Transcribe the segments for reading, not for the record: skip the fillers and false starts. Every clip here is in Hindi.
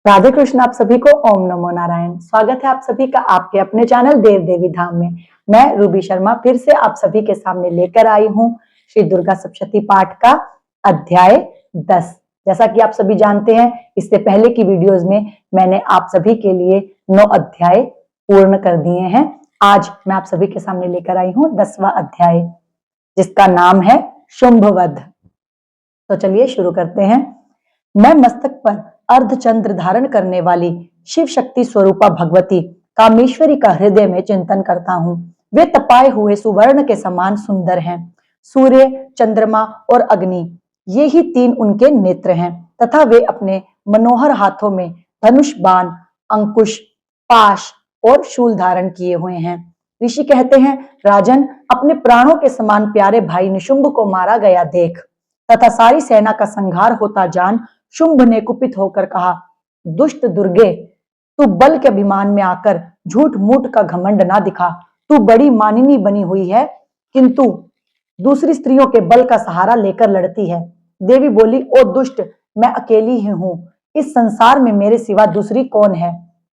राधे कृष्ण। आप सभी को ओम नमो नारायण। स्वागत है आप सभी का आपके अपने चैनल देव देवी धाम में। मैं रूबी शर्मा फिर से आप सभी के सामने लेकर आई हूँ श्री दुर्गा सप्तशती पाठ का अध्याय 10। जैसा कि आप सभी जानते हैं, इससे पहले की वीडियोस में मैंने आप सभी के लिए 9 अध्याय पूर्ण कर दिए हैं। आज मैं आप सभी के सामने लेकर आई हूँ 10वां अध्याय, जिसका नाम है शुंभवध। तो चलिए शुरू करते हैं। मैं मस्तक पर अर्धचंद्र धारण करने वाली शिव शक्ति स्वरूपा भगवती कामेश्वरी का हृदय में चिंतन करता हूँ। वे तपाए हुए सुवर्ण के समान सुंदर हैं। सूर्य, चंद्रमा और अग्नि, ये ही 3 उनके नेत्र हैं तथा वे अपने मनोहर हाथों में धनुष, बाण, अंकुश, पाश और शूल धारण किए हुए हैं। ऋषि कहते हैं, राजन, अपने प्राणों के समान प्यारे भाई निशुंभ को मारा गया देख तथा सारी सेना का संहार होता जान शुंभ ने कुपित होकर कहा, दुष्ट दुर्गे, तू बल के अभिमान में आकर झूठ मूठ का घमंड ना दिखा। तू बड़ी मानिनी बनी हुई है, किंतु दूसरी स्त्रियों के बल का सहारा लेकर लड़ती है। देवी बोली, ओ दुष्ट, मैं अकेली ही हूं। इस संसार में मेरे सिवा दूसरी कौन है?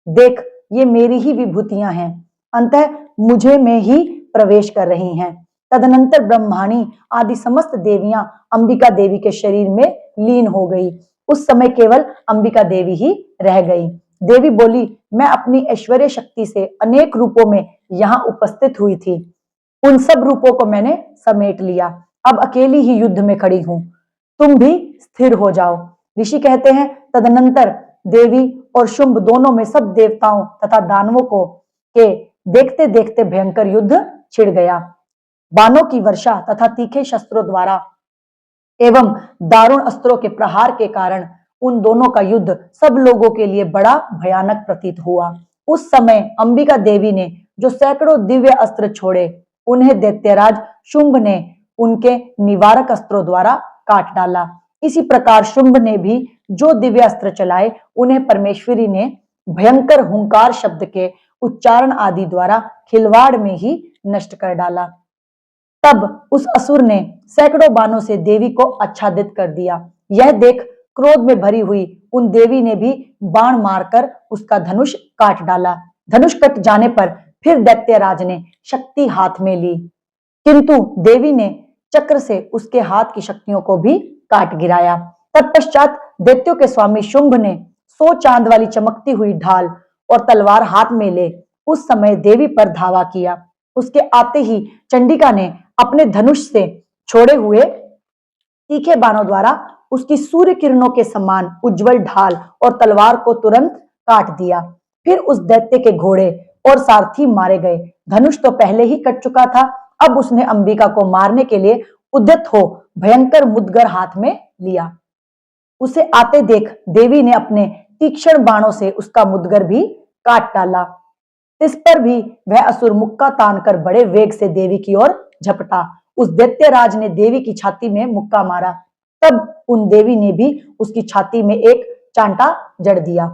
देख, ये मेरी ही विभूतियां हैं, अंतः मुझे में ही प्रवेश कर रही हैं। तदनंतर ब्रह्माणी आदि समस्त देवियां अंबिका देवी के शरीर में लीन हो गई। उस समय केवल अंबिका देवी ही रह गई। देवी बोली, मैं अपनी ऐश्वर्य शक्ति से अनेक रूपों में यहाँ उपस्थित हुई थी। उन सब रूपों को मैंने समेट लिया। अब अकेली ही युद्ध में खड़ी हूं। तुम भी स्थिर हो जाओ। ऋषि कहते हैं, तदनंतर देवी और शुंभ दोनों में सब देवताओं तथा दानवों को के देखते देखते भयंकर युद्ध छिड़ गया। बाणों की वर्षा तथा तीखे शस्त्रों द्वारा एवं दारुण अस्त्रों के प्रहार के कारण उन दोनों का युद्ध सब लोगों के लिए बड़ा भयानक प्रतीत हुआ। उस समय अंबिका देवी ने जो सैकड़ों दिव्य अस्त्र छोड़े, उन्हें दैत्यराज शुंभ ने उनके निवारक अस्त्रों द्वारा काट डाला। इसी प्रकार शुंभ ने भी जो दिव्य अस्त्र चलाए, उन्हें परमेश्वरी ने भयंकर हुंकार शब्द के उच्चारण आदि द्वारा खिलवाड़ में ही नष्ट कर डाला। तब उस असुर ने सैकड़ों बाणों से देवी को आच्छादित कर दिया। यह देख क्रोध में भरी हुई उन देवी ने भी बाण मारकर उसका धनुष काट डाला। धनुष कट जाने पर फिर दैत्यराज ने शक्ति हाथ में ली, किंतु देवी ने चक्र से उसके हाथ की शक्तियों को भी काट गिराया। तत्पश्चात दैत्यों के स्वामी शुंभ ने 100 चांद वाली चमकती हुई ढाल और तलवार हाथ में ले उस समय देवी पर धावा किया। उसके आते ही चंडिका ने अपने धनुष से छोड़े हुए तीखे बाणों द्वारा उसकी सूर्य किरणों के समान उज्जवल ढाल और तलवार को तुरंत काट दिया। फिर उस दैत्य के घोड़े और सारथी मारे गए। धनुष तो पहले ही कट चुका था, अब उसने अंबिका को मारने के लिए उद्यत हो भयंकर मुदगर हाथ में लिया। उसे आते देख देवी ने अपने तीक्ष्ण बाणों से उसका मुदगर भी काट डाला। इस पर भी वह असुर मुक्का तानकर बड़े वेग से देवी की ओर झपटा। उस दैत्यराज ने देवी की छाती में मुक्का मारा। तब उन देवी ने भी उसकी छाती में एक चांटा जड़ दिया।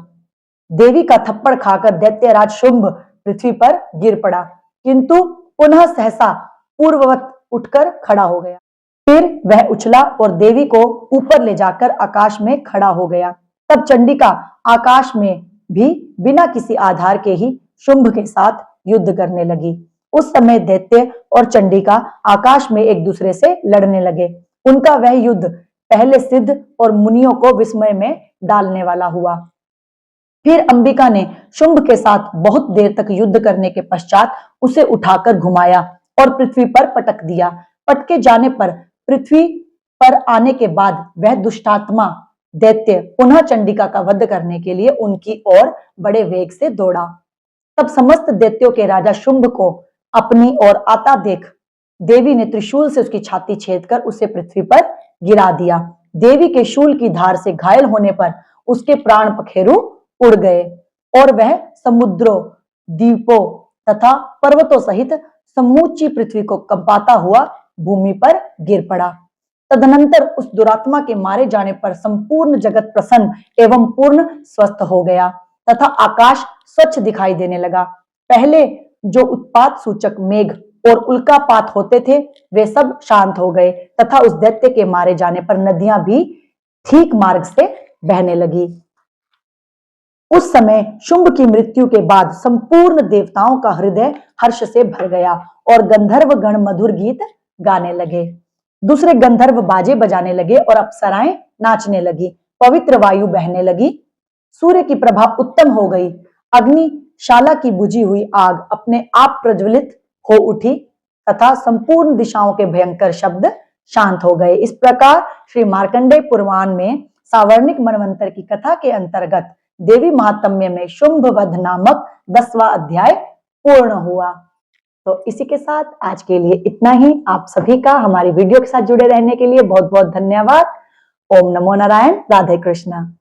देवी का थप्पड़ खाकर दैत्यराज शुंभ पृथ्वी पर गिर पड़ा, किंतु पुनः सहसा पूर्ववत उठकर खड़ा हो गया। फिर वह उछला और देवी को ऊपर ले जाकर आकाश में खड़ा हो गया। तब चंडिका आकाश में भी बिना किसी आधार के ही शुंभ के साथ युद्ध करने लगी। उस समय दैत्य और चंडिका आकाश में एक दूसरे से लड़ने लगे। उनका वह युद्ध पहले सिद्ध और मुनियों को विस्मय में डालने वाला हुआ। फिर अंबिका ने शुंभ के साथ बहुत देर तक युद्ध करने के पश्चात उसे उठाकर घुमाया और पृथ्वी पर पटक दिया। पटके जाने पर पृथ्वी पर आने के बाद वह दुष्टात्मा दैत्य पुनः चंडिका का वध करने के लिए उनकी ओर बड़े वेग से दौड़ा। तब समस्त दैत्यों के राजा शुंभ को अपनी ओर आता देख देवी ने त्रिशूल से उसकी छाती छेदकर उसे पृथ्वी पर गिरा दिया। देवी के शूल की धार से घायल होने पर उसके प्राण पखेरु उड़ गए और वह समुद्रों, द्वीपों तथा पर्वतों सहित समूची पृथ्वी को कंपाता हुआ भूमि पर गिर पड़ा। तदनंतर उस दुरात्मा के मारे जाने पर संपूर्ण जगत प्रसन्न एवं पूर्ण स्वस्थ हो गया तथा आकाश स्वच्छ दिखाई देने लगा। पहले जो उत्पात सूचक मेघ और उल्कापात होते थे, वे सब शांत हो गए तथा उस दैत्य के मारे जाने पर नदियां भी ठीक मार्ग से बहने लगी। उस समय शुंभ की मृत्यु के बाद संपूर्ण देवताओं का हृदय हर्ष से भर गया और गंधर्व गण मधुर गीत गाने लगे। दूसरे गंधर्व बाजे बजाने लगे और अप्सराएं नाचने लगी। पवित्र वायु बहने लगी। सूर्य की प्रभा उत्तम हो गई। अग्निशाला की बुझी हुई आग अपने आप प्रज्वलित हो उठी तथा संपूर्ण दिशाओं के भयंकर शब्द शांत हो गए। इस प्रकार श्री मार्कंडेय पुराण में सावर्णिक मनवंतर की कथा के अंतर्गत देवी महात्म्य में शुंभ वध नामक 10वां अध्याय पूर्ण हुआ। तो इसी के साथ आज के लिए इतना ही। आप सभी का हमारी वीडियो के साथ जुड़े रहने के लिए बहुत बहुत धन्यवाद। ओम नमो नारायण। राधे कृष्णा।